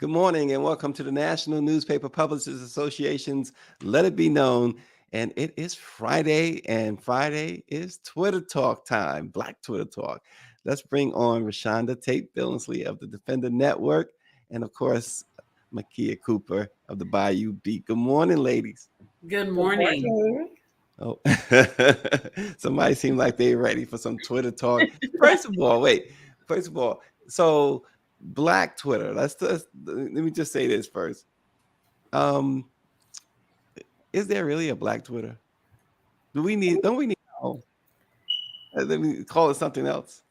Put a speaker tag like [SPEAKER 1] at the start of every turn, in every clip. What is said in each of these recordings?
[SPEAKER 1] Good morning and welcome to the National Newspaper Publishers Association's Let It Be Known. And it is Friday, and Friday is Twitter Talk time, Black Twitter Talk. Let's bring on Rashonda Tate Billingsley of the Defender Network and, of course, Makia Cooper of the Bayou Beat. Good morning, ladies.
[SPEAKER 2] Good morning.
[SPEAKER 1] Oh, somebody seemed like they're ready for some Twitter talk. First of all, so Black Twitter. Let me just say this first. Is there really a Black Twitter? Don't we need let me call it something else?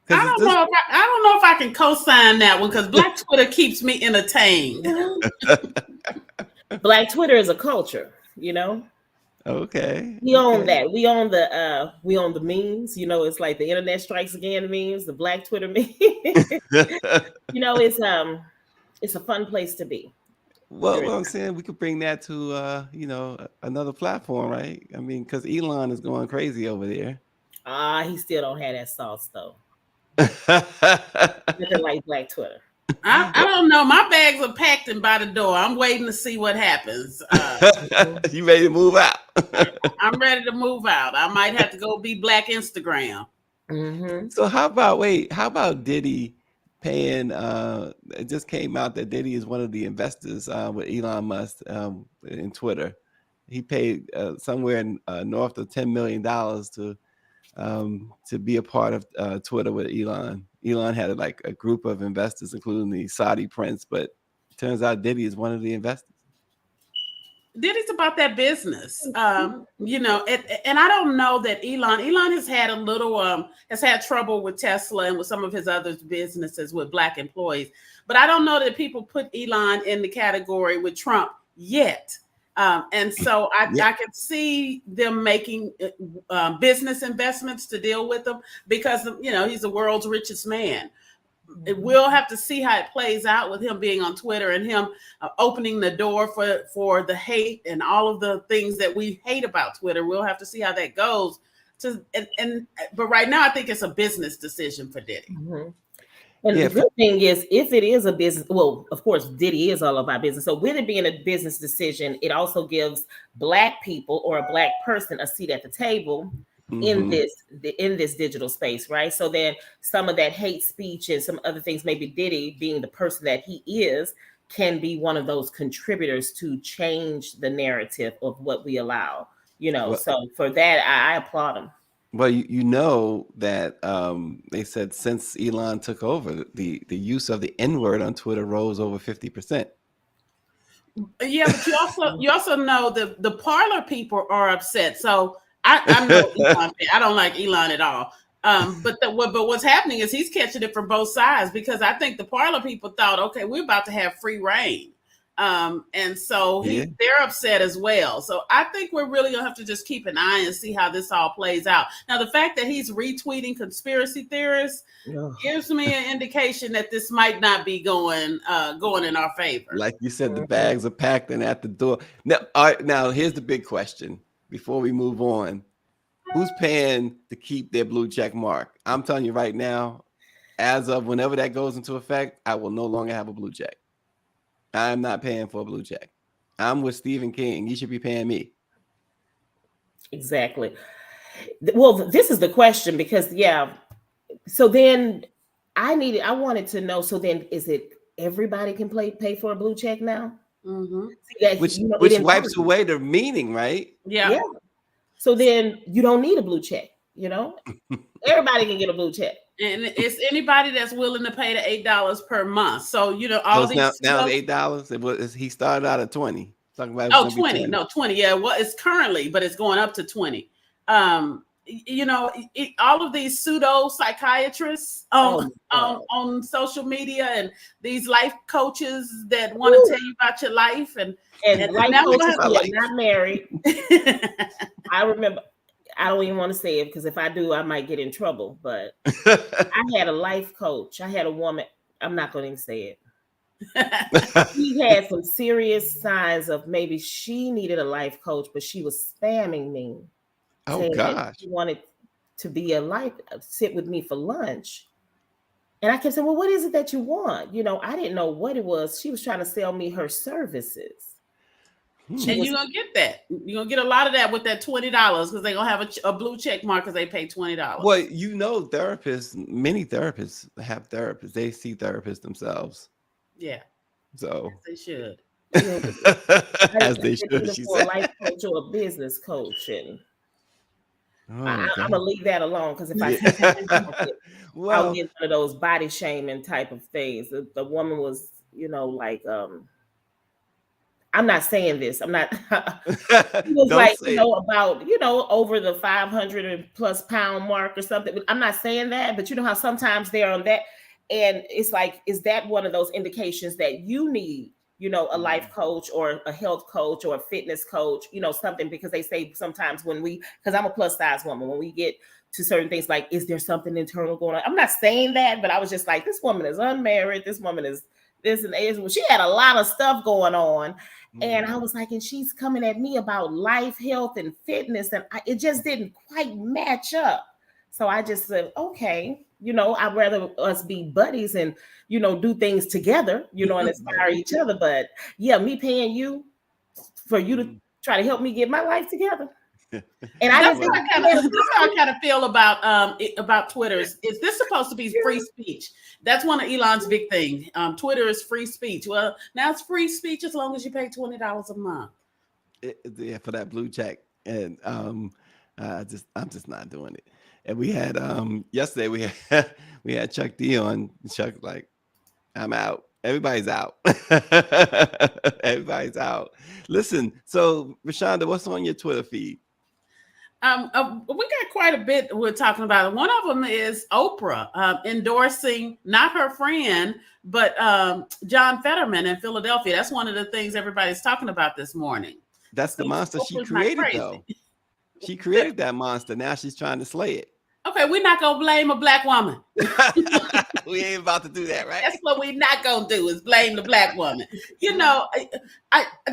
[SPEAKER 2] I don't know if I can co-sign that one because Black Twitter keeps me entertained.
[SPEAKER 3] Black Twitter is a culture,
[SPEAKER 1] Okay.
[SPEAKER 3] We own that. We own the memes. It's like the internet strikes again memes, the Black Twitter memes. It's a fun place to be.
[SPEAKER 1] Well, what I'm saying, we could bring that to another platform, right? I mean, because Elon is going crazy over there.
[SPEAKER 3] He still don't have that sauce though. Nothing like Black Twitter.
[SPEAKER 2] I don't know. My bags are packed and by the door. I'm waiting to see what happens.
[SPEAKER 1] You ready to move out?
[SPEAKER 2] I'm ready to move out. I might have to go be Black Instagram.
[SPEAKER 3] Mm-hmm.
[SPEAKER 1] So how about Diddy paying? It just came out that Diddy is one of the investors with Elon Musk in Twitter. He paid somewhere north of $10 million to be a part of Twitter with Elon. Elon had like a group of investors, including the Saudi prince, but it turns out Diddy is one of the investors.
[SPEAKER 2] Diddy's about that business, and I don't know that Elon has had has had trouble with Tesla and with some of his other businesses with Black employees, but I don't know that people put Elon in the category with Trump yet. And so I can see them making business investments to deal with them because, he's the world's richest man. We'll have to see how it plays out with him being on Twitter and him opening the door for the hate and all of the things that we hate about Twitter. We'll have to see how that goes. But right now, I think it's a business decision for Diddy.
[SPEAKER 3] Mm-hmm. And the good thing is, if it is a business, well, of course, Diddy is all about business. So with it being a business decision, it also gives Black people or a Black person a seat at the table in this digital space, right? So then some of that hate speech and some other things, maybe Diddy being the person that he is, can be one of those contributors to change the narrative of what we allow, So for that, I applaud him.
[SPEAKER 1] Well, that they said since Elon took over, the use of the N-word on Twitter rose over 50%.
[SPEAKER 2] Yeah, but you also know the Parler people are upset. So I'm no Elon fan. I don't like Elon at all. But what's happening is he's catching it from both sides because I think the Parler people thought, okay, we're about to have free reign. And so they're upset as well. So I think we're really gonna have to just keep an eye and see how this all plays out. Now, the fact that he's retweeting conspiracy theorists gives me an indication that this might not be going in our favor.
[SPEAKER 1] Like you said, the bags are packed and at the door. Now here's the big question before we move on. Who's paying to keep their blue check mark? I'm telling you right now, as of whenever that goes into effect, I will no longer have a blue check. I'm not paying for a blue check. I'm with Stephen King. You should be paying me.
[SPEAKER 3] Exactly. Well, this is the question because, so then I wanted to know, so then is it everybody can pay for a blue check now?
[SPEAKER 2] Mm-hmm.
[SPEAKER 1] Which wipes away the meaning, right?
[SPEAKER 2] Yeah.
[SPEAKER 3] So then you don't need a blue check, Everybody can get a blue check.
[SPEAKER 2] And it's anybody that's willing to pay the $8 per month. So,
[SPEAKER 1] all these now it's $8. He started out at 20.
[SPEAKER 2] Talking about 20. No, 20. Yeah, well, it's currently, but it's going up to 20. All of these pseudo psychiatrists on social media and these life coaches that want to tell you about your life and
[SPEAKER 3] life coaches who are not married. I remember. I don't even want to say it because if I do, I might get in trouble. But I had a life coach. I had a woman. I'm not going to say it. She had some serious signs of maybe she needed a life coach, but she was spamming me.
[SPEAKER 1] Oh, gosh.
[SPEAKER 3] She wanted to be sit with me for lunch. And I kept saying, well, what is it that you want? You know, I didn't know what it was. She was trying to sell me her services.
[SPEAKER 2] And you're gonna get that. You're gonna get a lot of that with that $20 because they're gonna have a blue check mark because they pay $20.
[SPEAKER 1] Well, you know, therapists, many therapists have therapists. They see therapists themselves.
[SPEAKER 2] Yeah.
[SPEAKER 1] So
[SPEAKER 2] Yes, they should.
[SPEAKER 1] as they should, she said.
[SPEAKER 3] A life coach or a business coach, and
[SPEAKER 1] Oh,
[SPEAKER 3] I'm
[SPEAKER 1] God.
[SPEAKER 3] gonna leave that alone because if I
[SPEAKER 1] well,
[SPEAKER 3] I'll get one of those body shaming type of things. The woman was, you know, like I'm not saying this. I'm not. He was
[SPEAKER 1] don't
[SPEAKER 3] like,
[SPEAKER 1] say
[SPEAKER 3] you know, about, you know, over the 500 plus pound mark or something. But I'm not saying that. But you know how sometimes they're on that, and it's like, is that one of those indications that you need, you know, a life coach or a health coach or a fitness coach, you know, something, because they say sometimes when we, because I'm a plus size woman, when we get to certain things like, is there something internal going on? I'm not saying that, but I was just like, this woman is unmarried. This woman is this and age. Well, she had a lot of stuff going on. And I was like, and she's coming at me about life, health, and fitness. And it just didn't quite match up. So I just said, okay, you know, I'd rather us be buddies and, you know, do things together, you know, and inspire each other. But yeah, me paying you for you to try to help me get my life together. And
[SPEAKER 2] that's how I kind of feel about Twitter. Is this supposed to be free speech? That's one of Elon's big things. Twitter is free speech. Well, now it's free speech as long as you pay $20 a month.
[SPEAKER 1] Yeah, for that blue check. And I'm just not doing it. And we had yesterday we had Chuck D on. Chuck like, I'm out. Everybody's out. Everybody's out. Listen, so Rashonda, what's on your Twitter feed?
[SPEAKER 2] We got quite a bit we're talking about. One of them is Oprah endorsing not her friend, but John Fetterman in Philadelphia. That's one of the things everybody's talking about this morning.
[SPEAKER 1] That's the monster she created, though. She created that monster. Now she's trying to slay it.
[SPEAKER 2] Okay, we're not gonna blame a black woman.
[SPEAKER 1] We ain't about to do that, right?
[SPEAKER 2] That's what we're not gonna do, is blame the black woman. You know,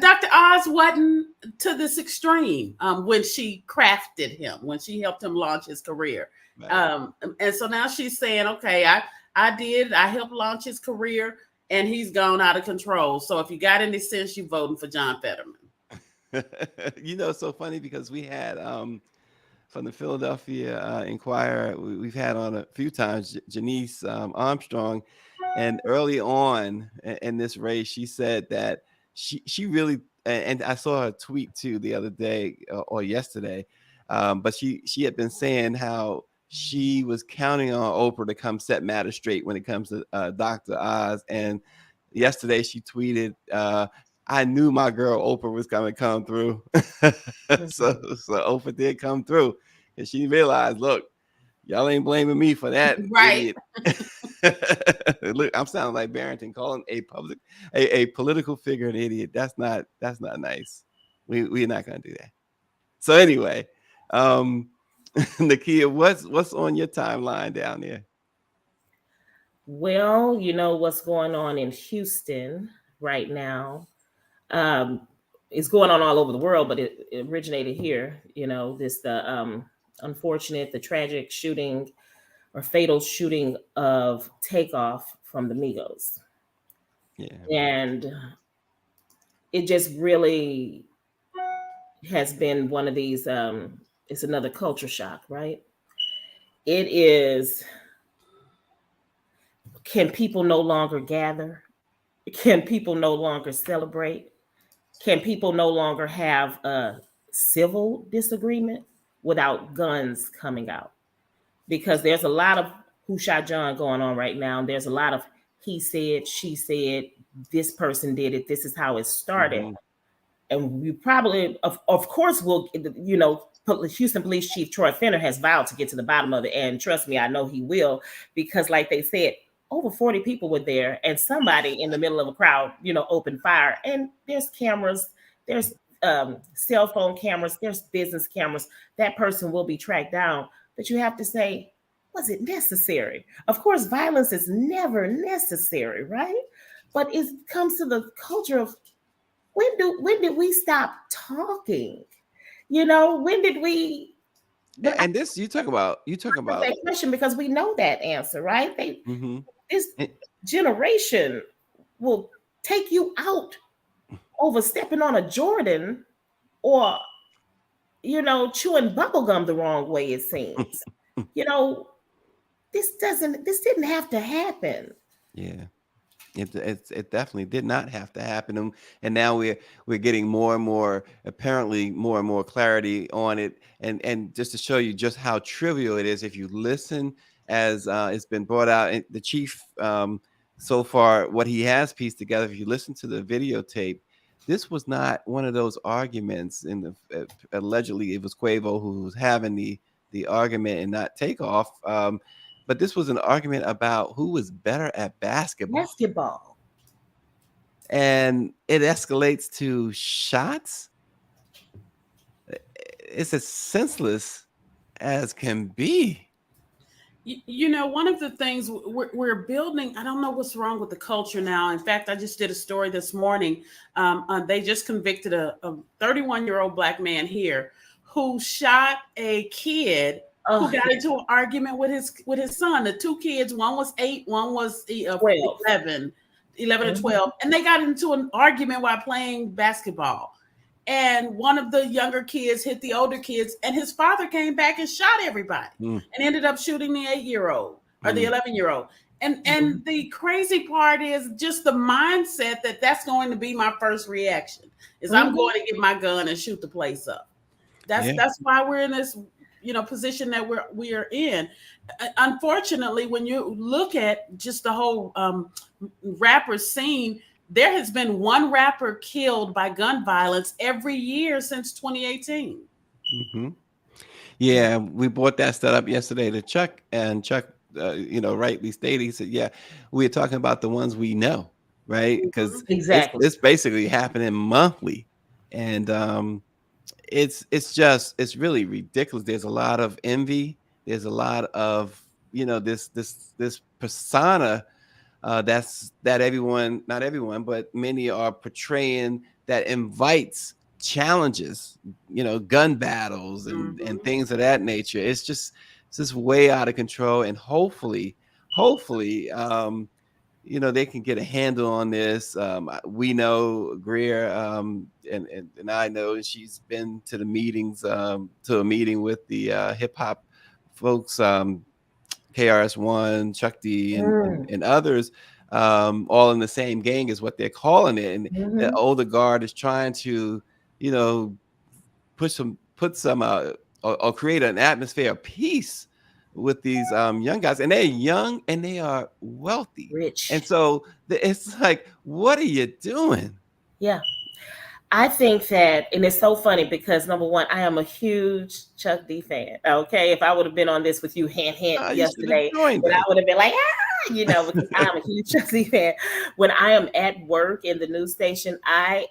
[SPEAKER 2] Dr. Oz wasn't to this extreme when she crafted him, when she helped him launch his career. Right. And so now she's saying, okay, I helped launch his career, and he's gone out of control. So if you got any sense, you're voting for John Fetterman.
[SPEAKER 1] You know, it's so funny because we had from the Philadelphia Inquirer, we've had on a few times Janice Armstrong, and early on in this race, she said that she really, and I saw her tweet too the other day or yesterday, but she had been saying how she was counting on Oprah to come set matters straight when it comes to Dr. Oz, and yesterday she tweeted, I knew my girl Oprah was going to come through. So Oprah did come through, and she realized, look, y'all ain't blaming me for that.
[SPEAKER 2] Right.
[SPEAKER 1] Look, I'm sounding like Barrington calling a political figure an idiot. That's not nice. We're not going to do that. So anyway, Nakia, what's on your timeline down there?
[SPEAKER 3] Well, you know what's going on in Houston right now. It's going on all over the world, but it originated here. You know, the tragic shooting or fatal shooting of Takeoff from the Migos. Yeah. And it just really has been one of these, it's another culture shock, right? It is, can people no longer gather? Can people no longer celebrate? Can people no longer have a civil disagreement without guns coming out? Because there's a lot of who shot John going on right now. And there's a lot of he said, she said, this person did it. This is how it started. Mm-hmm. And we probably, of course, will, you know, Houston Police Chief Troy Fenner has vowed to get to the bottom of it. And trust me, I know he will, because like they said, over 40 people were there, and somebody in the middle of a crowd, you know, opened fire. And there's cameras, there's cell phone cameras, there's business cameras. That person will be tracked down. But you have to say, was it necessary? Of course, violence is never necessary, right? But it comes to the culture of when did we stop talking? You know, when did we But
[SPEAKER 1] And this you talk about
[SPEAKER 3] that question because we know that answer, right?
[SPEAKER 1] Mhm.
[SPEAKER 3] This
[SPEAKER 1] And-
[SPEAKER 3] generation will take you out over stepping on a Jordan or chewing bubblegum the wrong way, it seems. you know, this didn't have to happen.
[SPEAKER 1] yeah. It definitely did not have to happen, and now we're getting more and more, apparently more and more clarity on it, and just to show you just how trivial it is, if you listen as it's been brought out, and the chief so far what he has pieced together, if you listen to the videotape, this was not one of those arguments in the allegedly it was Quavo who was having the argument and not Takeoff. But this was an argument about who was better at basketball.
[SPEAKER 3] Basketball.
[SPEAKER 1] And it escalates to shots. It's as senseless as can be.
[SPEAKER 2] One of the things we're building, I don't know what's wrong with the culture now. In fact, I just did a story this morning. They just convicted a 31-year-old Black man here who shot a kid who got into an argument with his son. The two kids, one was 8, one was 11 and 12. And they got into an argument while playing basketball. And one of the younger kids hit the older kids, and his father came back and shot everybody and ended up shooting the 8-year-old or the 11-year-old. And the crazy part is just the mindset that's going to be my first reaction is I'm going to get my gun and shoot the place up. That's why we're in this position that we're in. Unfortunately, when you look at just the whole rapper scene, there has been one rapper killed by gun violence every year since 2018.
[SPEAKER 1] Mm-hmm. Yeah, we brought that stat up yesterday to Chuck, and Chuck, rightly stated, he said, "Yeah, we're talking about the ones we know, right? Because
[SPEAKER 3] exactly,
[SPEAKER 1] it's basically happening monthly, and it's really ridiculous. There's a lot of envy. There's a lot of this persona that everyone, not everyone, but many are portraying that invites challenges, gun battles and things of that nature. It's just way out of control. And hopefully, they can get a handle on this. We know Greer, and I know she's been to the meetings, to a meeting with the hip hop folks, KRS-One, Chuck D, and others, all in the same gang is what they're calling it. And the older guard is trying to, put some or create an atmosphere of peace with these young guys, and they're young and they are wealthy,
[SPEAKER 3] rich,
[SPEAKER 1] and so it's like, what are you doing?
[SPEAKER 3] Yeah, I think that, and it's so funny because number one, I am a huge Chuck D fan. Okay, if I would have been on this with you, yesterday, then I would have been like, because I'm a huge Chuck D fan. When I am at work in the news station, I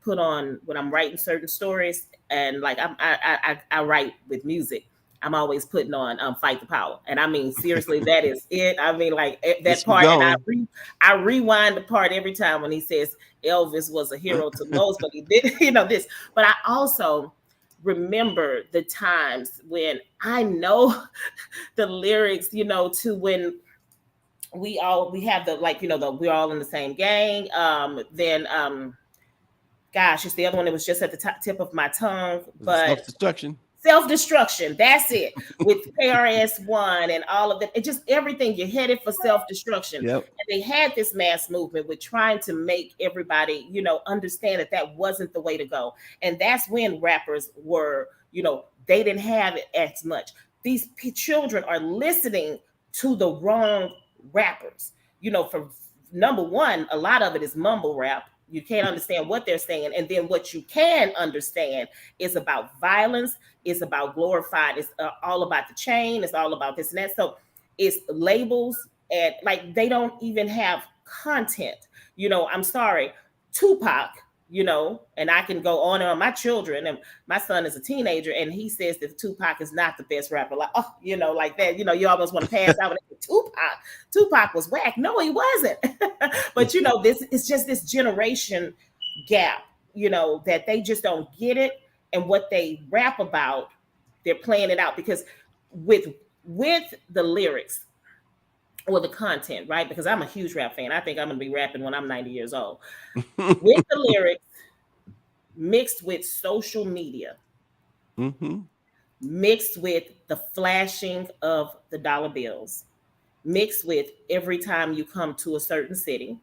[SPEAKER 3] put on when I'm writing certain stories, and like I write with music. I'm always putting on Fight the Power. And I mean, seriously, that is it. I mean, like that part, and I rewind the part every time when he says Elvis was a hero to most, but he did, this. But I also remember the times when I know the lyrics, to when we have the we're all in the same gang. Gosh, it's the other one that was just at the tip of my tongue. But self-destruction, that's it. With KRS-One and all of that, it just everything, you're headed for self-destruction.
[SPEAKER 1] Yep.
[SPEAKER 3] And they had this mass movement with trying to make everybody, understand that wasn't the way to go. And that's when rappers were, they didn't have it as much. These children are listening to the wrong rappers. For number one, a lot of it is mumble rap. You can't understand what they're saying. And then what you can understand is about violence. It's about glorified. It's all about the chain. It's all about this and that. So it's labels, and like they don't even have content. I'm sorry, Tupac, and I can go on and on. My children, and my son is a teenager, and he says that Tupac is not the best rapper. Like, like that, you almost want to pass out with Tupac was whack. No, he wasn't. But this is just this generation gap, that they just don't get it. and what they rap about, they're playing it out because with the lyrics or the content, right? Because I'm a huge rap fan. I think I'm going to be rapping when I'm 90 years old. With the lyrics mixed with social media, mixed with the flashing of the dollar bills, mixed with every time you come to a certain city,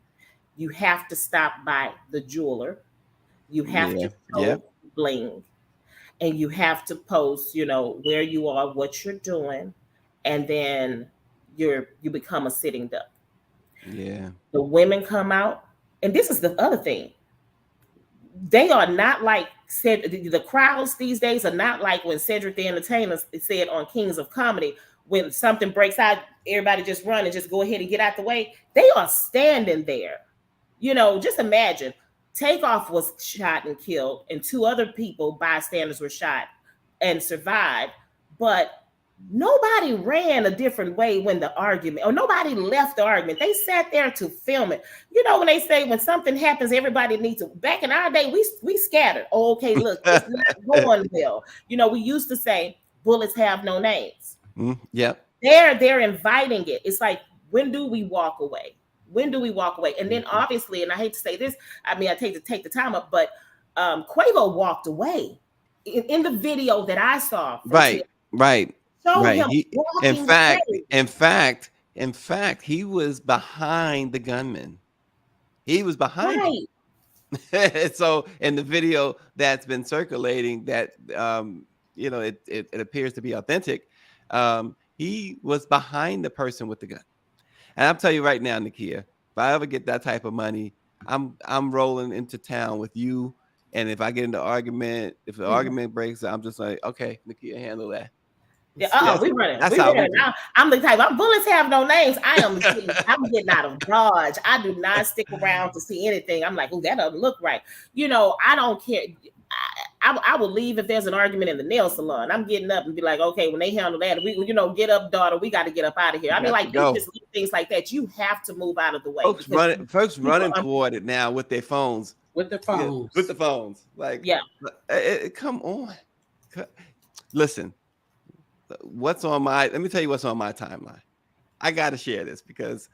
[SPEAKER 3] you have to stop by the jeweler. You have to post bling. And you have to post, where you are, what you're doing, and then you become a sitting duck.
[SPEAKER 1] Yeah.
[SPEAKER 3] The women come out, and this is the other thing. They are not like the crowds these days are not like when Cedric the Entertainer said on Kings of Comedy, when something breaks out, everybody just run and just go ahead and get out the way. They are standing there. Just imagine. Takeoff was shot and killed, and 2 other people, bystanders, were shot and survived. But nobody ran a different way when the argument, or nobody left the argument. They sat there to film it. When they say when something happens, everybody needs to. Back in our day, we scattered. Oh, okay, look, it's not going well. We used to say bullets have no names.
[SPEAKER 1] Yep.
[SPEAKER 3] They're inviting it. It's like, when do we walk away? When do we walk away? And then obviously, and I hate to say this, I take the time up, but Quavo walked away in the video that I saw.
[SPEAKER 1] Right. In fact, he was behind the gunman. He was behind him. So in the video that's been circulating, that it appears to be authentic. He was behind the person with the gun. And I'll tell you right now, Nakia, if I ever get that type of money, I'm rolling into town with you. And if I get into argument, if the argument breaks, I'm just like, okay, Nakia, handle that.
[SPEAKER 3] Yeah, we running. I'm the type. Bullets have no names. I'm getting out of Dodge. I do not stick around to see anything. I'm like, oh, that doesn't look right. I don't care. I will leave if there's an argument in the nail salon. I'm getting up and be like, okay, when they handle that, we get up, daughter. We got to get up out of here. I mean, like, just things like that. You have to move out of the way.
[SPEAKER 1] Folks running toward it now with their phones.
[SPEAKER 2] With the phones.
[SPEAKER 1] Yeah, with the phones. Like, come on. Listen, let me tell you what's on my timeline. I got to share this because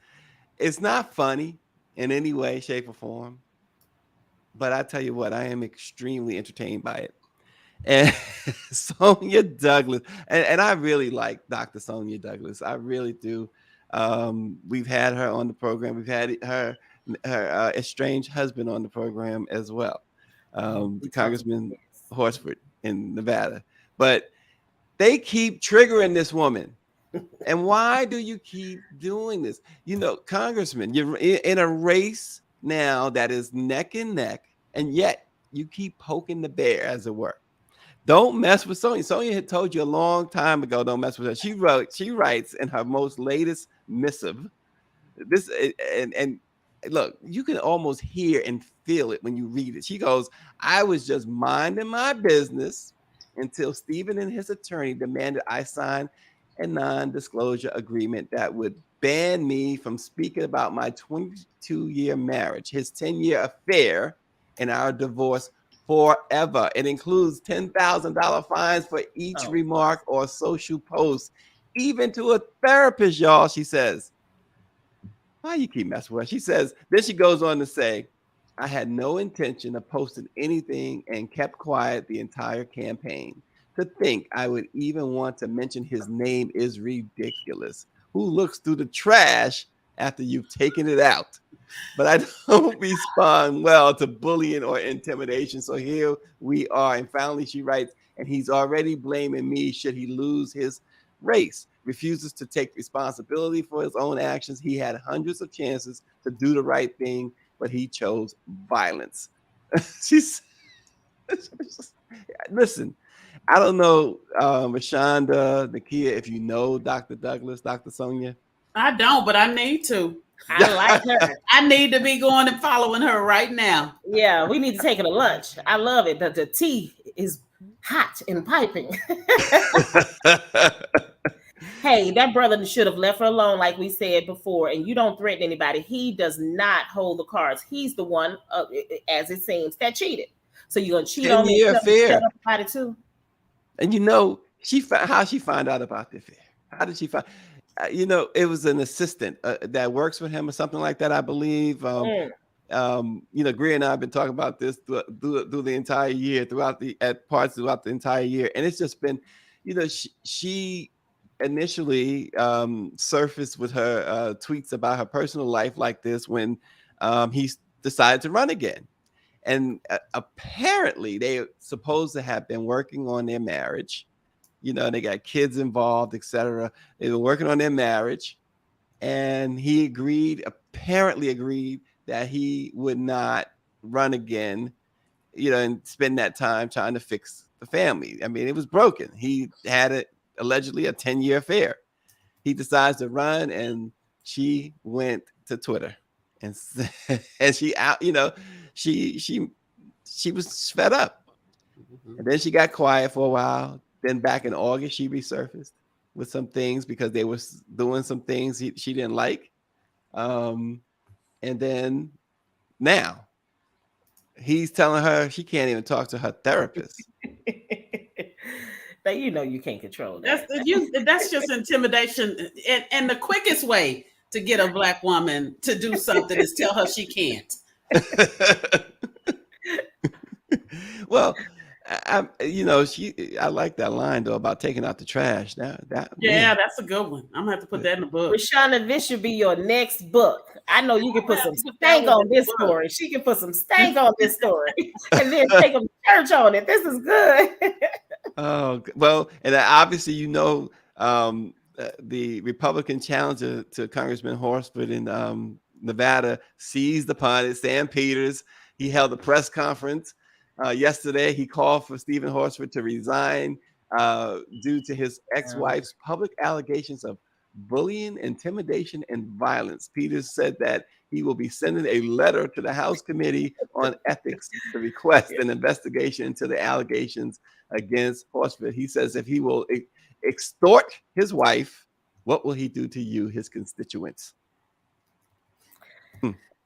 [SPEAKER 1] it's not funny in any way, shape, or form. But I tell you what, I am extremely entertained by it. And Sonia Douglas, and I really like Dr. Sonia Douglas. I really do. We've had her on the program. We've had her estranged husband on the program as well, Congressman Horsford in Nevada. But they keep triggering this woman. And why do you keep doing this? Congressman, you're in a race now that is neck and neck, and yet you keep poking the bear, as it were. Don't mess with Sonia. Sonia had told you a long time ago, don't mess with her. She writes in her most latest missive, this, and look, you can almost hear and feel it when you read it. She goes, I was just minding my business until Stephen and his attorney demanded I sign a non-disclosure agreement that would ban me from speaking about my 22-year marriage, his 10-year affair, and our divorce forever. It includes $10,000 fines for each remark or social post, even to a therapist, y'all, she says. Why you keep messing with her? She says, then she goes on to say, I had no intention of posting anything and kept quiet the entire campaign. To think I would even want to mention his name is ridiculous. Who looks through the trash after you've taken it out? But I don't respond well to bullying or intimidation. So here we are. And finally, she writes, and he's already blaming me should he lose his race. Refuses to take responsibility for his own actions. He had hundreds of chances to do the right thing, but he chose violence. Listen, I don't know, Rashonda, Nakia, if you know Dr. Douglas, Dr. Sonia.
[SPEAKER 2] I don't, but I need to.
[SPEAKER 3] I like her.
[SPEAKER 2] I need to be going and following her right now.
[SPEAKER 3] Yeah, we need to take her to lunch. I love it. The tea is hot and piping. Hey, that brother should have left her alone, like we said before. And you don't threaten anybody. He does not hold the cards. He's the one, as it seems, that cheated. So you gonna cheat on me?
[SPEAKER 1] 10-year affair.
[SPEAKER 3] Shut up about it too.
[SPEAKER 1] And how she find out about the affair? How did she find? It was an assistant that works with him or something like that, I believe. Greer and I have been talking about this through the entire year, throughout the entire year, and it's just been, she initially surfaced with her tweets about her personal life like this when he decided to run again. And apparently they supposed to have been working on their marriage. They got kids involved, etc. They were working on their marriage, and he apparently agreed that he would not run again, and spend that time trying to fix the family. I mean, it was broken. He had allegedly a 10-year affair. He decides to run, and she went to Twitter and she out, she was fed up. And then she got quiet for a while. Then back in August, she resurfaced with some things because they were doing some things she didn't like. And then now he's telling her she can't even talk to her therapist.
[SPEAKER 3] But you can't control that.
[SPEAKER 2] That's just intimidation. And the quickest way to get a Black woman to do something is tell her she can't.
[SPEAKER 1] Well, I like that line though about taking out the trash.
[SPEAKER 2] That's a good one. I'm gonna have to put that in the book.
[SPEAKER 3] Rashonda, this should be your next book. I know you can put some stank on this story. She can put some stank on this story, and then take them to church on it. This is good.
[SPEAKER 1] Oh well, and obviously the Republican challenger to Congressman Horsford in Nevada seized upon it. Sam Peters, he held a press conference yesterday. He called for Stephen Horsford to resign due to his ex-wife's public allegations of bullying, intimidation, and violence. Peters said that he will be sending a letter to the House Committee on Ethics to request an investigation into the allegations against Horsford. He says if he will extort his wife, what will he do to you, his constituents?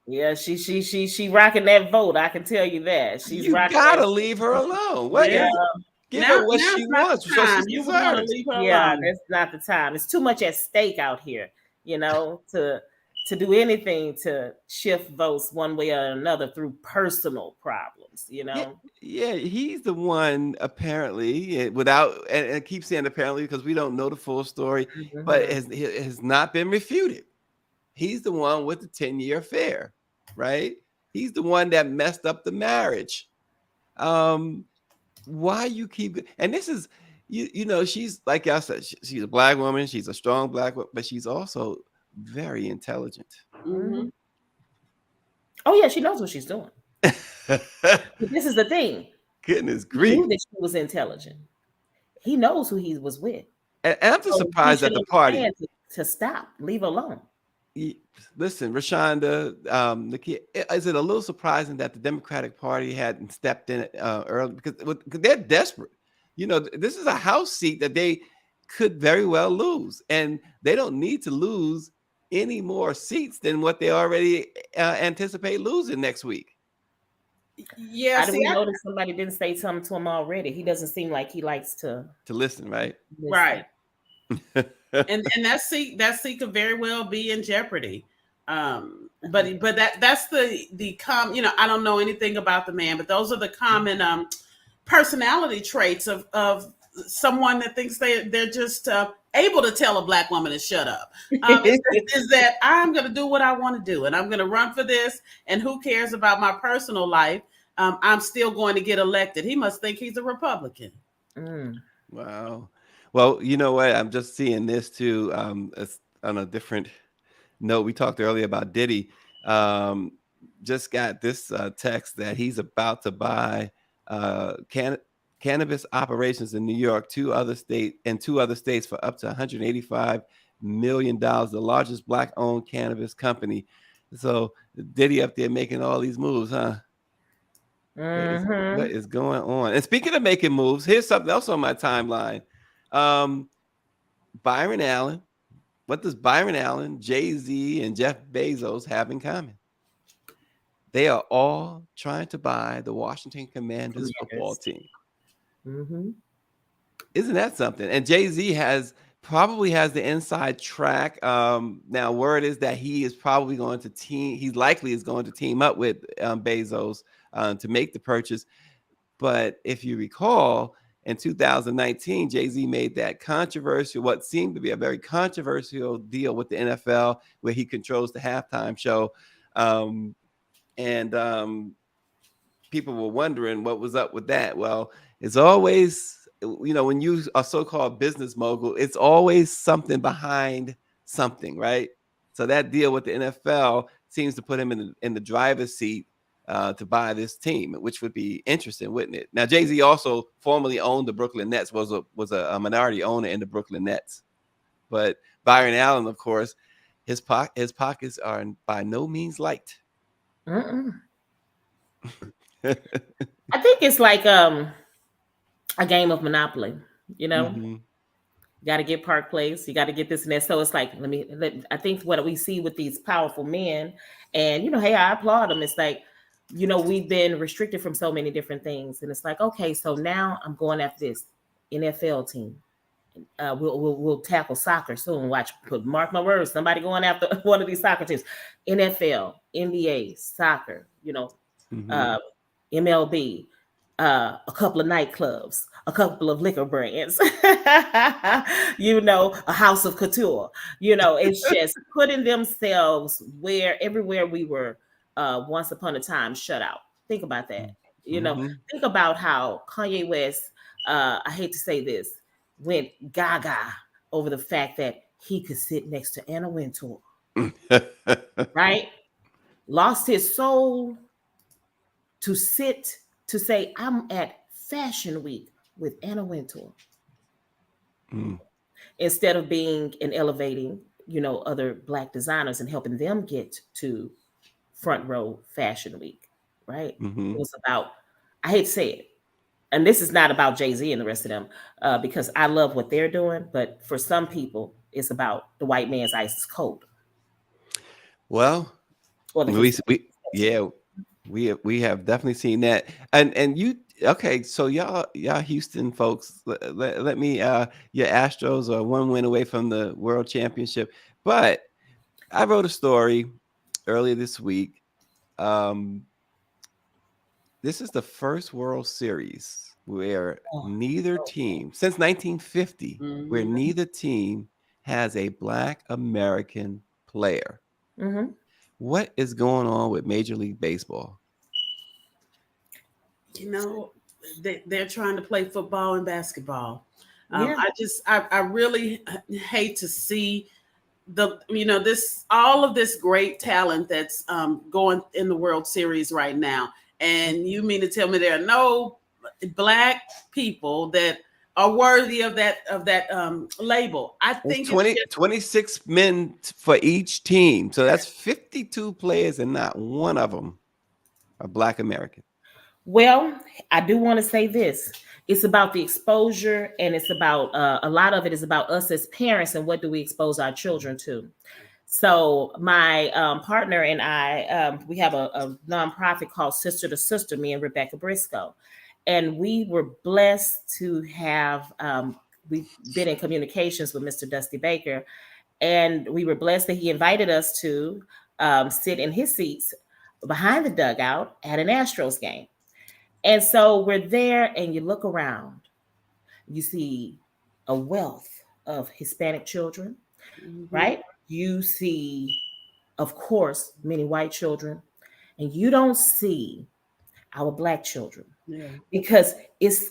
[SPEAKER 3] Yeah, she rocking that vote. I can tell you that.
[SPEAKER 1] You gotta leave her alone. What? Yeah. Give her what she wants.
[SPEAKER 2] You want to leave her alone.
[SPEAKER 3] That's not the time. It's too much at stake out here, to do anything to shift votes one way or another through personal problems,
[SPEAKER 1] Yeah, he's the one apparently, without, and I keep saying apparently because we don't know the full story, but it has not been refuted. He's the one with the 10-year affair, right? He's the one that messed up the marriage. Why you keep, and this is, she's, like I said, she's a Black woman. She's a strong Black woman, but she's also very intelligent.
[SPEAKER 3] Mm-hmm. Oh yeah, she knows what she's doing. But this is the thing.
[SPEAKER 1] Goodness grief.
[SPEAKER 3] He knew that she was intelligent. He knows who he was with.
[SPEAKER 1] And I'm just surprised at the party.
[SPEAKER 3] To stop, leave alone.
[SPEAKER 1] Listen, Rashonda, is it a little surprising that the Democratic Party hadn't stepped in early because they're desperate? This is a House seat that they could very well lose, and they don't need to lose any more seats than what they already anticipate losing next week.
[SPEAKER 2] Yeah,
[SPEAKER 3] how do we know that somebody didn't say something to him already? He doesn't seem like he likes to
[SPEAKER 1] listen, right?
[SPEAKER 2] Right. and that seat could very well be in jeopardy. But that's the I don't know anything about the man, but those are the common personality traits of someone that thinks they're just able to tell a Black woman to shut up. Is that I'm going to do what I want to do, and I'm going to run for this, and who cares about my personal life? I'm still going to get elected. He must think he's a Republican.
[SPEAKER 1] Wow. Well, you know what? I'm just seeing this too. On a different note, we talked earlier about Diddy. Just got this text that he's about to buy cannabis operations in New York, two other states for up to $185 million. The largest Black-owned cannabis company. So Diddy up there making all these moves, huh? What is going on? And speaking of making moves, here's something else on my timeline. Byron Allen. What does Byron Allen, Jay-Z, and Jeff Bezos have in common? They are all trying to buy the Washington Commanders football team.
[SPEAKER 3] Mm-hmm.
[SPEAKER 1] Isn't that something? And Jay-Z probably has the inside track. Now, word is that he is probably going to he's likely is going to team up with Bezos to make the purchase. But if you recall, in 2019, Jay-Z made that what seemed to be a very controversial deal with the NFL, where he controls the halftime show. And people were wondering what was up with that. Well, it's always, when you are so-called business mogul, it's always something behind something, right? So that deal with the NFL seems to put him in the driver's seat to buy this team, which would be interesting, wouldn't it? Now, Jay-Z also formerly owned the Brooklyn Nets, was a minority owner in the Brooklyn Nets. But Byron Allen, of course, his pockets are by no means light.
[SPEAKER 3] I think it's like a game of Monopoly,
[SPEAKER 1] Mm-hmm.
[SPEAKER 3] You got to get Park Place, you got to get this and that. So it's like, I think what we see with these powerful men, and hey, I applaud them. It's like, we've been restricted from so many different things, and it's like, okay, so now I'm going after this NFL team. We'll tackle soccer soon. Mark my words, somebody going after one of these soccer teams. NFL, NBA, soccer, MLB, a couple of nightclubs, a couple of liquor brands, a house of couture. It's just putting themselves everywhere we were once upon a time shut out. Think about that. Think about how Kanye West, I hate to say this, went gaga over the fact that he could sit next to Anna Wintour. Right? Lost his soul to say, I'm at Fashion Week with Anna Wintour. Instead of being and elevating, other Black designers and helping them get to front row Fashion Week, right?
[SPEAKER 1] Mm-hmm.
[SPEAKER 3] It was about, I hate to say it, and this is not about Jay-Z and the rest of them, because I love what they're doing, but for some people, it's about the white man's ISIS code.
[SPEAKER 1] Well, we have definitely seen that, and you okay? So y'all Houston folks, let me your Astros are one win away from the World Championship, but I wrote a story earlier this week. This is the first World Series where neither team since 1950, where neither team has a Black American player.
[SPEAKER 3] Mm-hmm.
[SPEAKER 1] What is going on with Major League Baseball?
[SPEAKER 2] They're trying to play football and basketball.
[SPEAKER 3] Yeah.
[SPEAKER 2] I really hate to see all of this great talent that's going in the World Series right now. And you mean to tell me there are no Black people that are worthy of that label? I think
[SPEAKER 1] 26 men for each team. So that's 52 players, and not one of them are Black American.
[SPEAKER 3] Well, I do want to say this. It's about the exposure, and it's about a lot of it is about us as parents and what do we expose our children to. So my partner and I, we have a nonprofit called Sister to Sister, me and Rebecca Briscoe. And we were blessed to have, we've been in communications with Mr. Dusty Baker, and we were blessed that he invited us to sit in his seats behind the dugout at an Astros game. And so we're there, and you look around, you see a wealth of Hispanic children, right? You see, of course, many white children, and you don't see our Black children. Yeah. Because this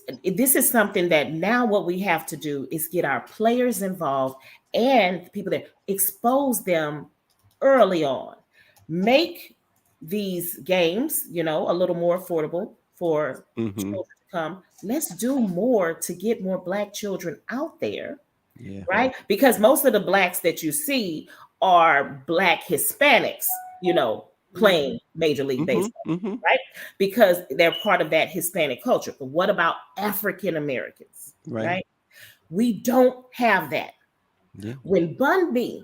[SPEAKER 3] is something that now what we have to do is get our players involved and people that expose them early on. Make these games, a little more affordable for children to come. Let's do more to get more Black children out there. Yeah. Right? Because most of the Blacks that you see are Black Hispanics, playing Major League Baseball, right? Because they're part of that Hispanic culture. But what about African Americans, right? We don't have that. Yeah. When Bun B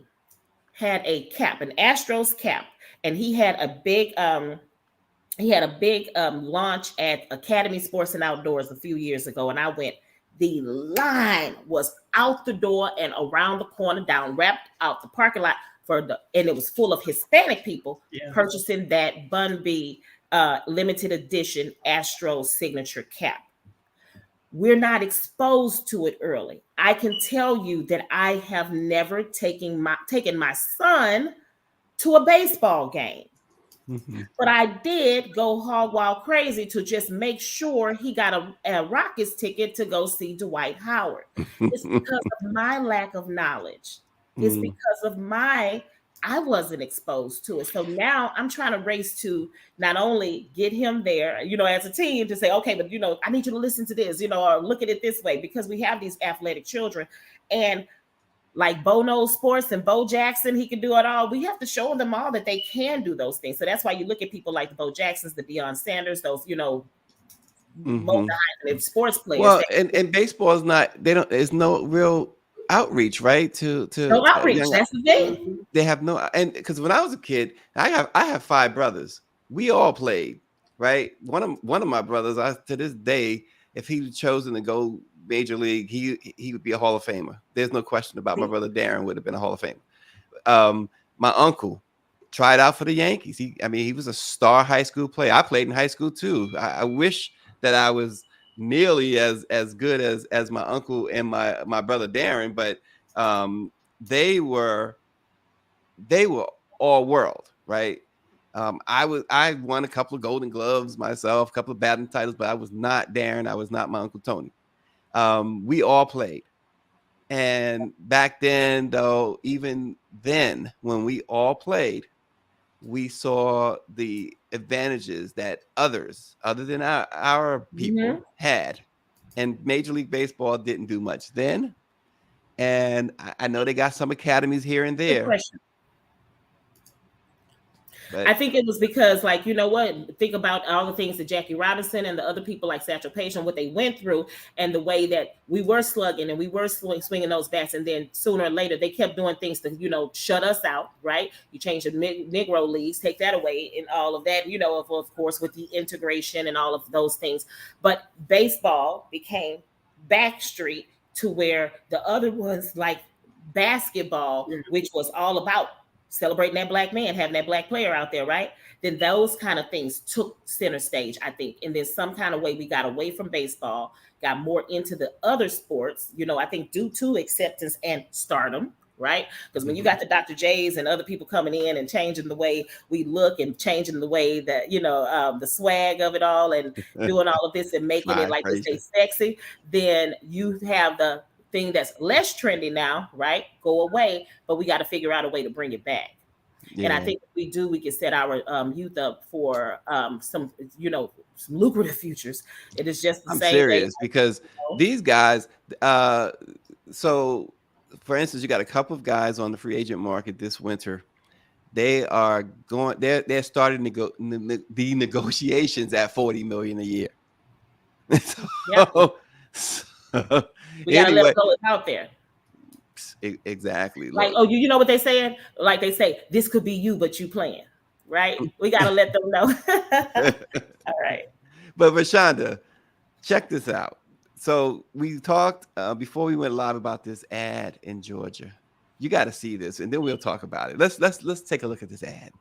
[SPEAKER 3] had a cap, an Astros cap, and he had a big he had a big launch at Academy Sports and Outdoors a few years ago, and I went. The line was out the door and around the corner, down, wrapped out the parking lot and it was full of Hispanic people purchasing that Bun B limited edition Astro signature cap. We're not exposed to it early. I can tell you that I have never taken my son to a baseball game. Mm-hmm. But I did go hog wild crazy to just make sure he got a Rockets ticket to go see Dwight Howard. It's because of my lack of knowledge. It's because of I wasn't exposed to it. So now I'm trying to race to not only get him there, as a team to say, okay, but, I need you to listen to this, or look at it this way, because we have these athletic children. And like Bo knows sports and Bo Jackson, he can do it all. We have to show them all that they can do those things. So that's why you look at people like the Bo Jacksons, the Deion Sanders, those, sports players.
[SPEAKER 1] Well, and baseball is not, there's no real outreach, right?
[SPEAKER 3] No outreach. That's the thing.
[SPEAKER 1] They have no, and because when I was a kid, I have 5 brothers. We all played, right? One of my brothers, to this day, if he was chosen to go Major League, he would be a Hall of Famer. There's no question about my brother Darren would have been a Hall of Famer. My uncle tried out for the Yankees. He was a star high school player. I played in high school too. I wish that I was nearly as good as my uncle and my brother Darren, but they were all world, right? I won a couple of Golden Gloves myself, a couple of batting titles, but I was not Darren. I was not my Uncle Tony. We all played. And back then, though, even then, when we all played, we saw the advantages that others, other than our people, had. And Major League Baseball didn't do much then. And I know they got some academies here and there.
[SPEAKER 3] Good question. But I think it was because, like, think about all the things that Jackie Robinson and the other people like Satchel Paige and what they went through, and the way that we were slugging and we were swinging those bats, and then sooner or later they kept doing things to shut us out, right? You change the Negro leagues, take that away, and all of that, of course, with the integration and all of those things. But baseball became backstreet to where the other ones, like basketball, which was all about celebrating that black man, having that black player out there, right? Then those kind of things took center stage, I think. And then some kind of way we got away from baseball, got more into the other sports, I think due to acceptance and stardom, right? Because when you got the Dr. J's and other people coming in and changing the way we look and changing the way that, the swag of it all and doing all of this and making it like they say sexy, then you have the thing that's less trendy now, right? Go away, but we got to figure out a way to bring it back. Yeah. And I think if we do, we can set our youth up for some lucrative futures. It is just the
[SPEAKER 1] I'm
[SPEAKER 3] same
[SPEAKER 1] serious
[SPEAKER 3] thing.
[SPEAKER 1] Because these guys, so for instance, you got a couple of guys on the free agent market this winter. They are they're starting the negotiations at $40 million a year.
[SPEAKER 3] We gotta let go out there.
[SPEAKER 1] Exactly.
[SPEAKER 3] Like, oh, you know what they saying? Like they say, this could be you, but you playing, right? We gotta let them know. All right.
[SPEAKER 1] But Rashonda, check this out. So we talked before we went live about this ad in Georgia. You got to see this, and then we'll talk about it. Let's take a look at this ad.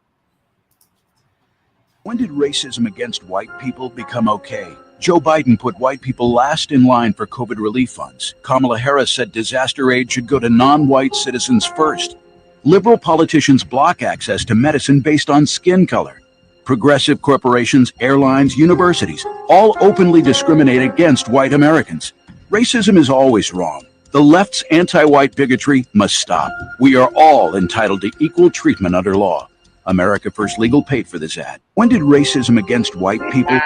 [SPEAKER 4] When did racism against white people become okay? Joe Biden put white people last in line for COVID relief funds. Kamala Harris said disaster aid should go to non-white citizens first. Liberal politicians block access to medicine based on skin color. Progressive corporations, airlines, universities all openly discriminate against white Americans. Racism is always wrong. The left's anti-white bigotry must stop. We are all entitled to equal treatment under law. America First Legal paid for this ad. When did racism against white people...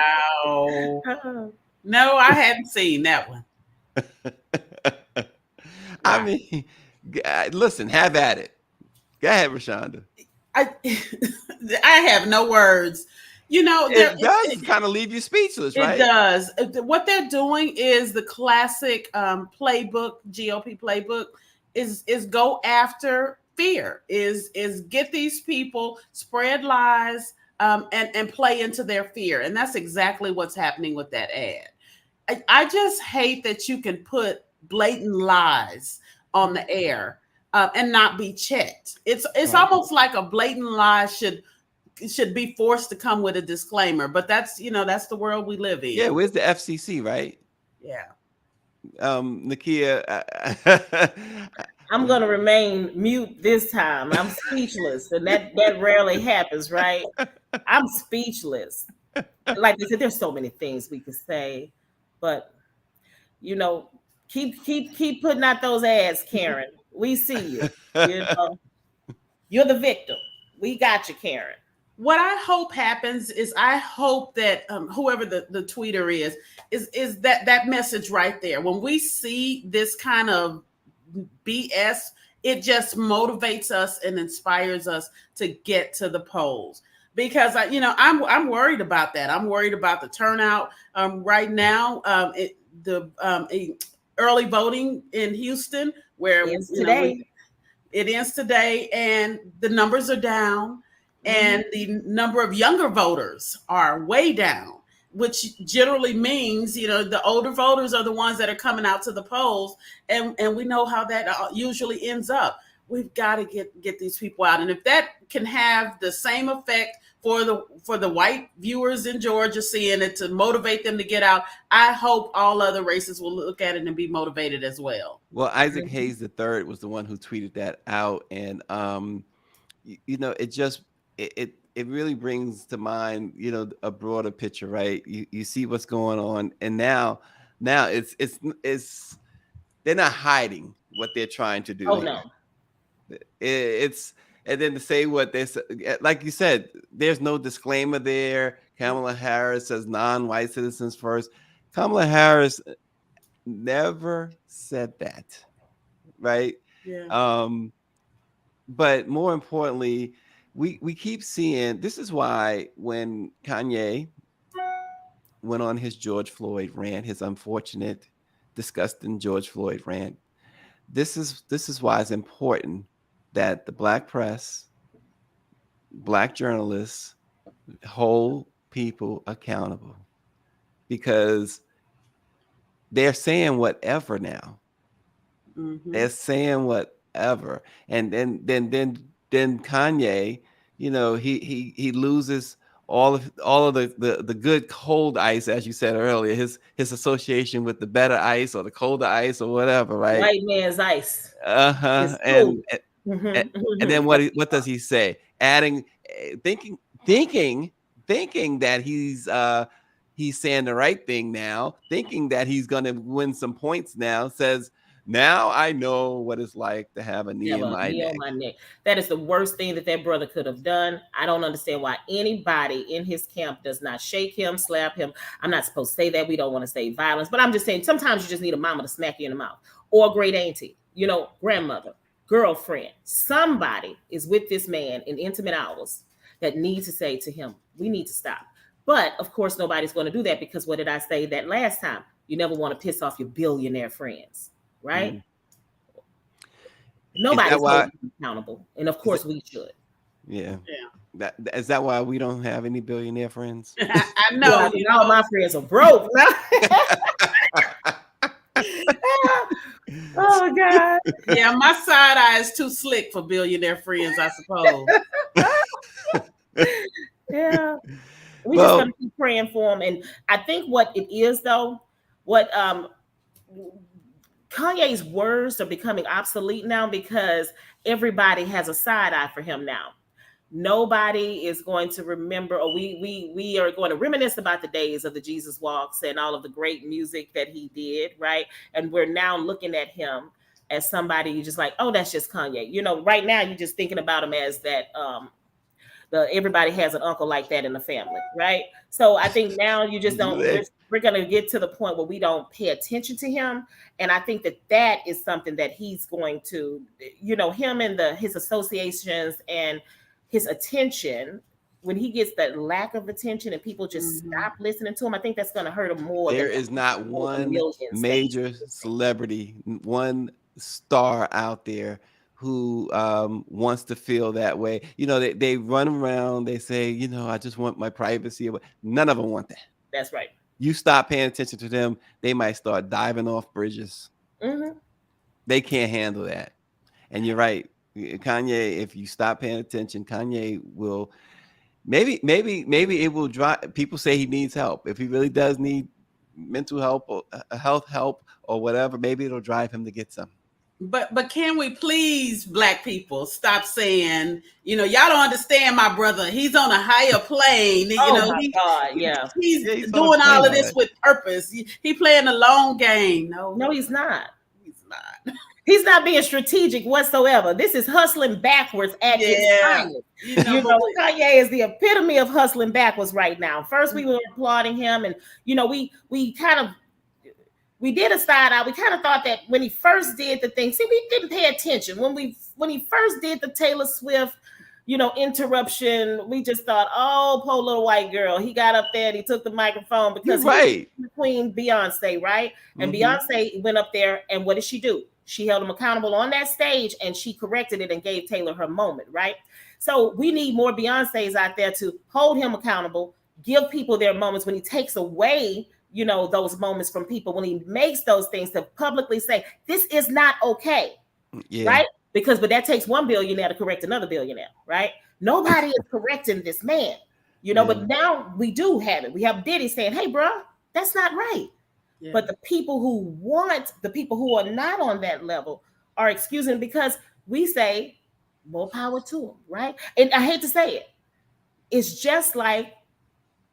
[SPEAKER 2] No, I hadn't seen that one.
[SPEAKER 1] I mean, listen, have at it. Go ahead, Rashonda.
[SPEAKER 2] I have no words.
[SPEAKER 1] It does kind of leave you speechless, right?
[SPEAKER 2] It does. What they're doing is the classic playbook, GOP playbook, is go after fear, is get these people, spread lies, and play into their fear. And that's exactly what's happening with that ad. I just hate that you can put blatant lies on the air and not be checked. It's
[SPEAKER 1] Right.
[SPEAKER 2] almost like a blatant lie should be forced to come with a disclaimer. But that's that's the world we live in.
[SPEAKER 1] Yeah, where's the FCC, right?
[SPEAKER 2] Yeah.
[SPEAKER 1] Nakia,
[SPEAKER 3] I'm gonna remain mute this time. I'm speechless, and that rarely happens, right? I'm speechless. Like I said, there's so many things we could say, but keep putting out those ads, Karen. We see you. You're the victim. We got you, Karen.
[SPEAKER 2] What I hope happens is I hope that whoever the tweeter is that message right there. When we see this kind of BS, it just motivates us and inspires us to get to the polls. Because I'm worried about that. I'm worried about the turnout right now. Early voting in Houston, where
[SPEAKER 3] It ends today,
[SPEAKER 2] and the numbers are down. And the number of younger voters are way down, which generally means, the older voters are the ones that are coming out to the polls. And we know how that usually ends up. We've got to get these people out. And if that can have the same effect for the white viewers in Georgia seeing it to motivate them to get out, I hope all other races will look at it and be motivated as well.
[SPEAKER 1] Well, Isaac Hayes III was the one who tweeted that out. And, it really brings to mind, a broader picture, right? You see what's going on, and now it's they're not hiding what they're trying to do.
[SPEAKER 3] Oh no,
[SPEAKER 1] and then to say what they said, like you said, there's no disclaimer there. Kamala Harris says non-white citizens first. Kamala Harris never said that, right?
[SPEAKER 2] Yeah.
[SPEAKER 1] But more importantly, we keep seeing, this is why when Kanye went on his George Floyd rant, his unfortunate, disgusting George Floyd rant, this is why it's important that the Black press, Black journalists hold people accountable, because they're saying whatever now. They're saying whatever, and then Kanye, he loses all of the good cold ice, as you said earlier, his association with the better ice or the colder ice or whatever, right?
[SPEAKER 3] White man's ice.
[SPEAKER 1] And then what does he say? Adding, thinking that he's saying the right thing now, thinking that he's going to win some points now, says, now I know what it's like to have a knee in my neck.
[SPEAKER 3] That is the worst thing that brother could have done. I don't understand why anybody in his camp does not shake him, slap him. I'm not supposed to say that. We don't want to say violence, but I'm just saying sometimes you just need a mama to smack you in the mouth, or a great auntie, grandmother, girlfriend. Somebody is with this man in intimate hours that needs to say to him, we need to stop. But of course, nobody's going to do that, because what did I say that last time? You never want to piss off your billionaire friends. Right? Nobody's accountable, and of course we should.
[SPEAKER 1] Yeah. Is that why we don't have any billionaire friends?
[SPEAKER 2] I know.
[SPEAKER 3] All my friends are broke. Oh God.
[SPEAKER 2] Yeah, my side eye is too slick for billionaire friends, I suppose.
[SPEAKER 3] Yeah. We just gonna keep praying for them, and I think what it is though, what Kanye's words are becoming obsolete now, because everybody has a side eye for him now. Nobody is going to remember, or we are going to reminisce about the days of the Jesus Walks and all of the great music that he did, right? And we're now looking at him as somebody you just like, oh, that's just Kanye. Right now you're just thinking about him as that everybody has an uncle like that in the family, right? So I think now you just don't. We're going to get to the point where we don't pay attention to him, and I think that is something that he's going to, him and his associations and his attention. When he gets that lack of attention and people just stop listening to him, I think that's going to hurt him more.
[SPEAKER 1] There is not one major celebrity, one star out there who wants to feel that way. You know, they run around, they say, you know, I just want my privacy. None of them want that.
[SPEAKER 3] That's right.
[SPEAKER 1] You stop paying attention to them, they might start diving off bridges.
[SPEAKER 3] Mm-hmm.
[SPEAKER 1] They can't handle that. And you're right, Kanye, if you stop paying attention, Kanye will maybe it will drive. People say he needs help. If he really does need mental help or health help or whatever, maybe it'll drive him to get some.
[SPEAKER 2] But can we please, Black people, stop saying, you know, y'all don't understand my brother. He's on a higher plane. You know,
[SPEAKER 3] my God, yeah.
[SPEAKER 2] He's doing all of this with purpose. He playing a long game.
[SPEAKER 3] No, he's not.
[SPEAKER 2] He's not.
[SPEAKER 3] He's not being strategic whatsoever. This is hustling backwards at its finest. You know, Kanye is the epitome of hustling backwards right now. First, we were applauding him, and you know, we did a side eye. We kind of thought that when he first did the thing, see, we didn't pay attention when he first did the Taylor Swift, you know, interruption. We just thought, oh, poor little white girl. He got up there and he took the microphone because
[SPEAKER 1] right.
[SPEAKER 3] He was Queen Beyonce, right? And Beyonce went up there, and what did she do? She held him accountable on that stage, and she corrected it and gave Taylor her moment, right? So we need more Beyoncés out there to hold him accountable, give people their moments when he takes away, you know, those moments from people, when he makes those things, to publicly say, this is not okay, right? But that takes one billionaire to correct another billionaire, right? Nobody is correcting this man, you know, but now we do have it. We have Diddy saying, hey, bro, that's not right. Yeah. But the people who are not on that level are excusing, because we say more power to them, right? And I hate to say it. It's just like,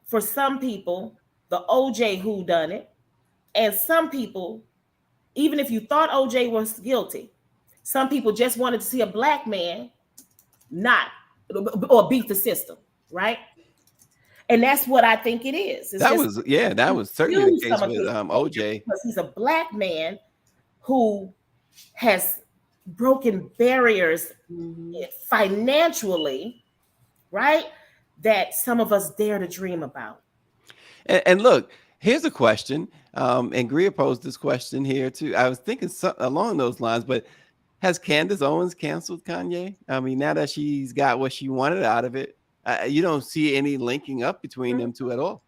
[SPEAKER 3] for some people, the OJ whodunit, and some people, even if you thought OJ was guilty, some people just wanted to see a Black man not, or beat the system, right? And that's what I think it is.
[SPEAKER 1] That was certainly the case with OJ.
[SPEAKER 3] Because he's a Black man who has broken barriers financially, right? That some of us dare to dream about.
[SPEAKER 1] And look, here's a question. And Greer posed this question here too. I was thinking along those lines, but has Candace Owens canceled Kanye? I mean, now that she's got what she wanted out of it, you don't see any linking up between them two at all.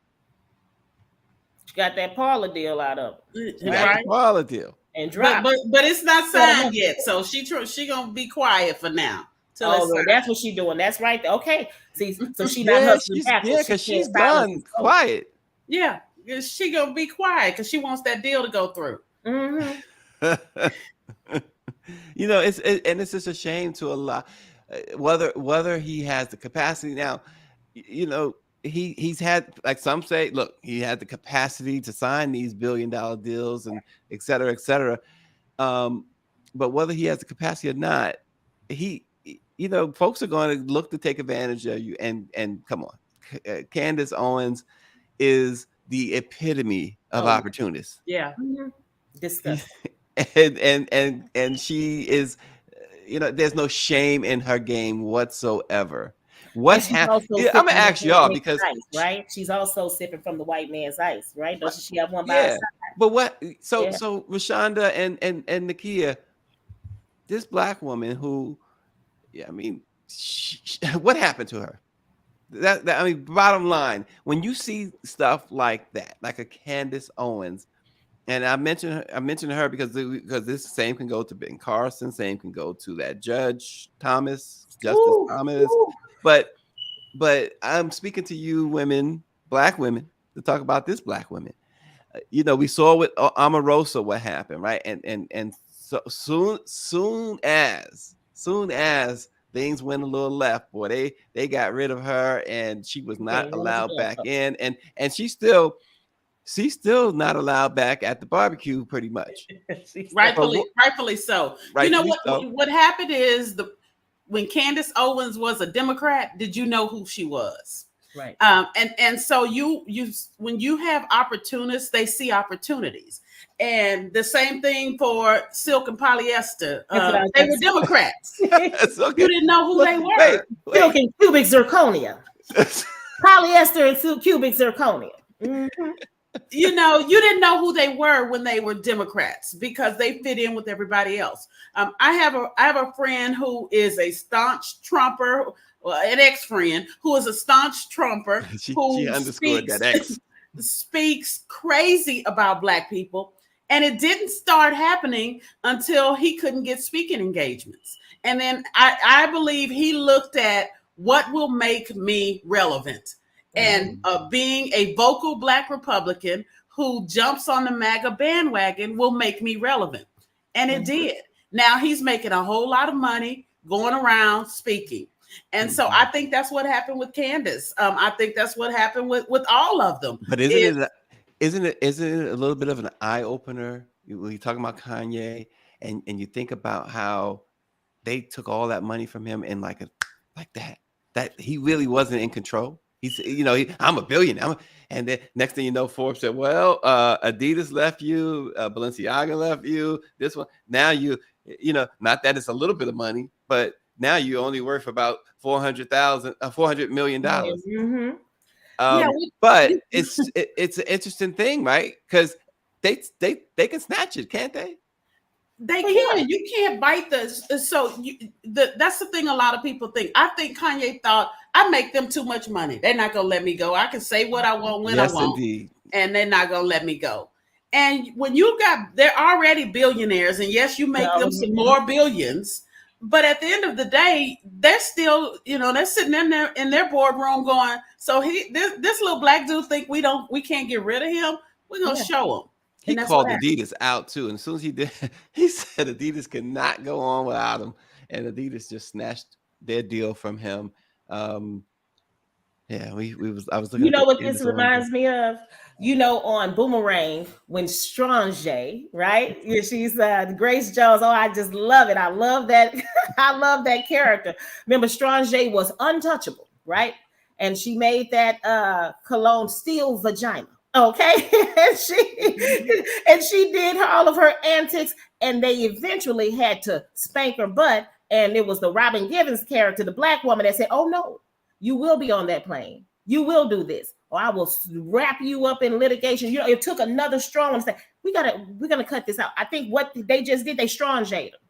[SPEAKER 3] She got that Parler deal out of it.
[SPEAKER 2] Right?
[SPEAKER 1] Parler deal.
[SPEAKER 3] And dropped.
[SPEAKER 2] But it's not signed yet, so she gonna be quiet for now.
[SPEAKER 3] Well, that's what she's doing. That's right. Okay. See, so she not hustling backwards.
[SPEAKER 1] because she's done quiet.
[SPEAKER 2] Yeah, she gonna be quiet because she wants that deal to go through.
[SPEAKER 1] You know, it's just a shame to allow whether he has the capacity now. You know, he's had, like some say, look, he had the capacity to sign these billion-dollar deals and et cetera, et cetera. But whether he has the capacity or not, you know, folks are going to look to take advantage of you. And come on, Candace Owens is the epitome of opportunists.
[SPEAKER 2] Yeah,
[SPEAKER 3] disgusting.
[SPEAKER 1] and she is, you know, there's no shame in her game whatsoever. What's happening? I'm gonna ask y'all because
[SPEAKER 3] ice, right, she's also sipping from the white man's ice, right? Doesn't she have one by her side?
[SPEAKER 1] But what? So Rashonda and Nakia, this Black woman who, I mean, what happened to her? That I mean, bottom line, when you see stuff like that, like a Candace Owens, and I mentioned her because this same can go to Ben Carson, same can go to that Justice Thomas. But I'm speaking to you women, Black women, to talk about this Black woman. You know, we saw with Omarosa what happened, right? And so soon as things went a little left, boy, they got rid of her, and she was not allowed back in, and she's still not allowed back at the barbecue, pretty much.
[SPEAKER 2] rightfully so. You know what happened is when Candace Owens was a Democrat, did you know who she was?
[SPEAKER 3] Right.
[SPEAKER 2] And so you when you have opportunists, they see opportunities. And the same thing for Silk and Polyester. They were Democrats.
[SPEAKER 1] Okay.
[SPEAKER 2] You didn't know who they were.
[SPEAKER 1] Wait.
[SPEAKER 3] Silk and cubic zirconia. Polyester and silk cubic zirconia.
[SPEAKER 2] You know, you didn't know who they were when they were Democrats because they fit in with everybody else. I have a friend who is a staunch Trumper, well, an ex-friend who is a staunch Trumper
[SPEAKER 1] She underscored that X.
[SPEAKER 2] speaks crazy about Black people. And it didn't start happening until he couldn't get speaking engagements. And then I believe he looked at what will make me relevant. And being a vocal Black Republican who jumps on the MAGA bandwagon will make me relevant. And it did. Now he's making a whole lot of money going around speaking. And so I think that's what happened with Candace. I think that's what happened with all of them.
[SPEAKER 1] But isn't it a little bit of an eye opener when you're talking about Kanye and you think about how they took all that money from him and like that he really wasn't in control. He's, I'm a billionaire. And then next thing you know, Forbes said, well, Adidas left you, Balenciaga left you, this one. Now not that it's a little bit of money, but now you're only worth about $400 million.
[SPEAKER 3] Mm-hmm.
[SPEAKER 1] But it's an interesting thing, right? Because they can snatch it, can't they?
[SPEAKER 2] They can. Yeah. You can't bite this. So that's the thing a lot of people think. I think Kanye thought, I make them too much money. They're not going to let me go. I can say what I want when I want. Indeed. And they're not going to let me go. And when they're already billionaires. And yes, you make them some more billions. But at the end of the day, they're still, they're sitting in their boardroom going, so this little Black dude think we can't get rid of him. We're going to show him.
[SPEAKER 1] He called Adidas out too. And as soon as he did, he said Adidas cannot go on without him. And Adidas just snatched their deal from him. I was looking.
[SPEAKER 3] You know what this reminds me of? On Boomerang, when Strange, right? She's Grace Jones. Oh, I just love it. I love that. I love that character. Remember, Strange was untouchable, right? And she made that cologne Steel Vagina. Okay, and she did all of her antics, and they eventually had to spank her butt. And it was the Robin Givens character, the Black woman, that said, "Oh no, you will be on that plane. You will do this, or I will wrap you up in litigation." It took another strong one to say, we're gonna cut this out. I think what they just did, they strong jaded them.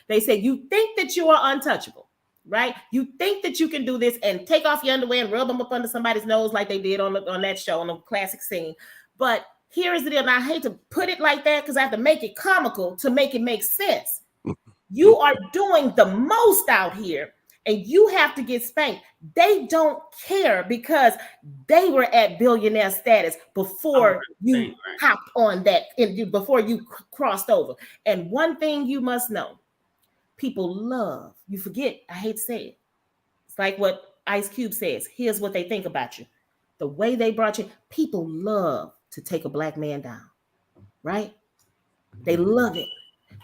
[SPEAKER 3] They said, you think that you are untouchable, right? You think that you can do this and take off your underwear and rub them up under somebody's nose like they did on that show, on the classic scene. But here is the deal, and I hate to put it like that because I have to make it comical to make it make sense. You are doing the most out here, and you have to get spanked. They don't care because they were at billionaire status before you hopped on that, before you crossed over. And one thing you must know, people love, you forget, I hate to say it. It's like what Ice Cube says. Here's what they think about you. The way they brought you, people love to take a Black man down, right? They love it.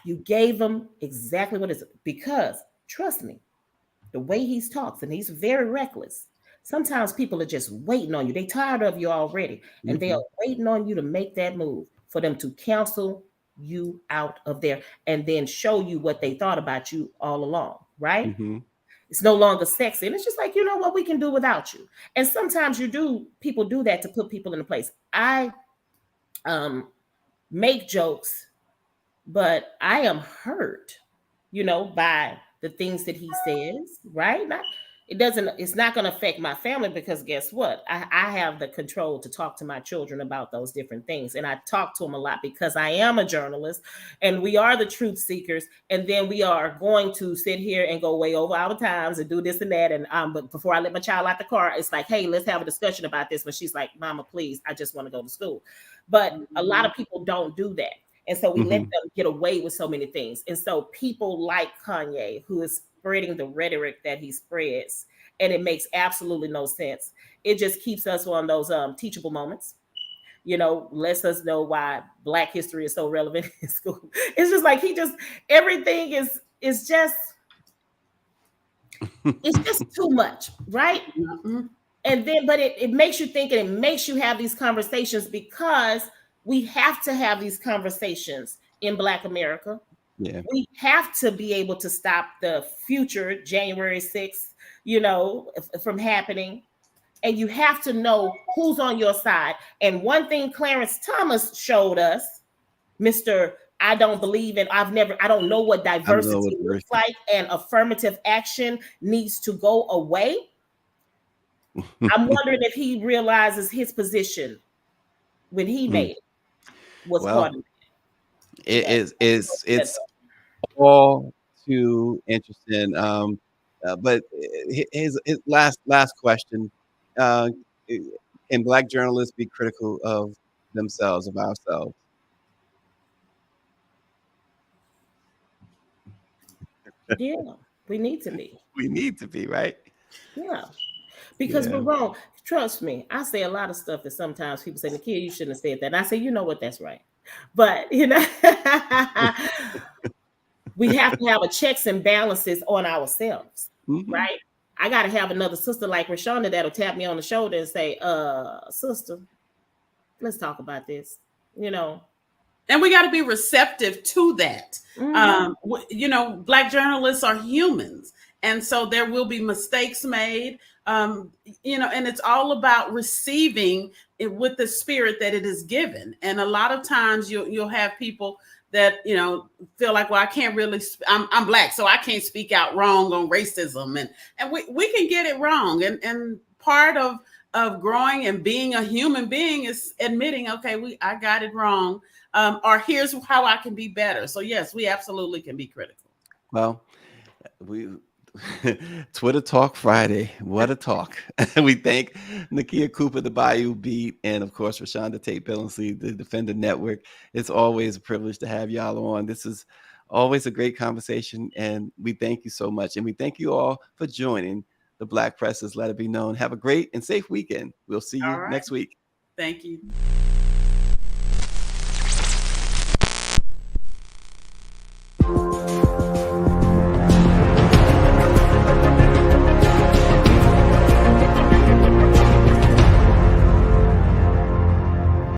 [SPEAKER 3] You gave them exactly what it is. Because, trust me, the way he talks, and he's very reckless, sometimes people are just waiting on you. They're tired of you already, and they are waiting on you to make that move for them to cancel you out of there and then show you what they thought about you all along, right? Mm-hmm. It's no longer sexy. And it's just like, you know what, we can do without you. And sometimes people do that to put people in a place. I make jokes, but I am hurt, by the things that he says, right? It's not going to affect my family because guess what? I have the control to talk to my children about those different things. And I talk to them a lot because I am a journalist and we are the truth seekers. And then we are going to sit here and go way over our times and do this and that. And but before I let my child out the car, it's like, hey, let's have a discussion about this. But she's like, Mama, please, I just want to go to school. But a lot of people don't do that. And so we let them get away with so many things. And so people like Kanye, who is spreading the rhetoric that he spreads, and it makes absolutely no sense. It just keeps us on those teachable moments, lets us know why Black history is so relevant in school. It's just like everything is just, it's just too much, right? Mm-hmm. And then, but it makes you think, and it makes you have these conversations because we have to have these conversations in Black America. Yeah. We have to be able to stop the future January 6th, from happening. and you have to know who's on your side. And one thing Clarence Thomas showed us, Mr. I don't believe in, I don't know what diversity looks like, and affirmative action needs to go away. I'm wondering if he realizes his position when he made it was part of it.
[SPEAKER 1] It's all too interesting. But his last question: can Black journalists be critical of themselves, of ourselves?
[SPEAKER 3] Yeah, we need to be.
[SPEAKER 1] We need to be, right?
[SPEAKER 3] Yeah, because we're wrong. Trust me, I say a lot of stuff that sometimes people say, "Nakia, you shouldn't have said that." And I say, you know what, that's right. But you know, we have to have a checks and balances on ourselves, right? I got to have another sister like Rashonda that'll tap me on the shoulder and say, sister, let's talk about this, you know.
[SPEAKER 2] And we got to be receptive to that. You know, Black journalists are humans. And so there will be mistakes made, you know, and it's all about receiving it with the spirit that it is given. And a lot of times you'll have people that, you know, feel like, well, I can't really, I'm Black, so I can't speak out wrong on racism. And we can get it wrong. And part of growing and being a human being is admitting, okay, I got it wrong. Or here's how I can be better. So yes, we absolutely can be critical.
[SPEAKER 1] Well, Twitter Talk Friday. What a talk. We thank Nakia Cooper, the Bayou Beat, and of course, Rashonda Tate Billingsley, the Defender Network. It's always a privilege to have y'all on. This is always a great conversation, and we thank you so much. And we thank you all for joining the Black Presses Let It Be Known. Have a great and safe weekend. We'll see you next week.
[SPEAKER 2] Thank you.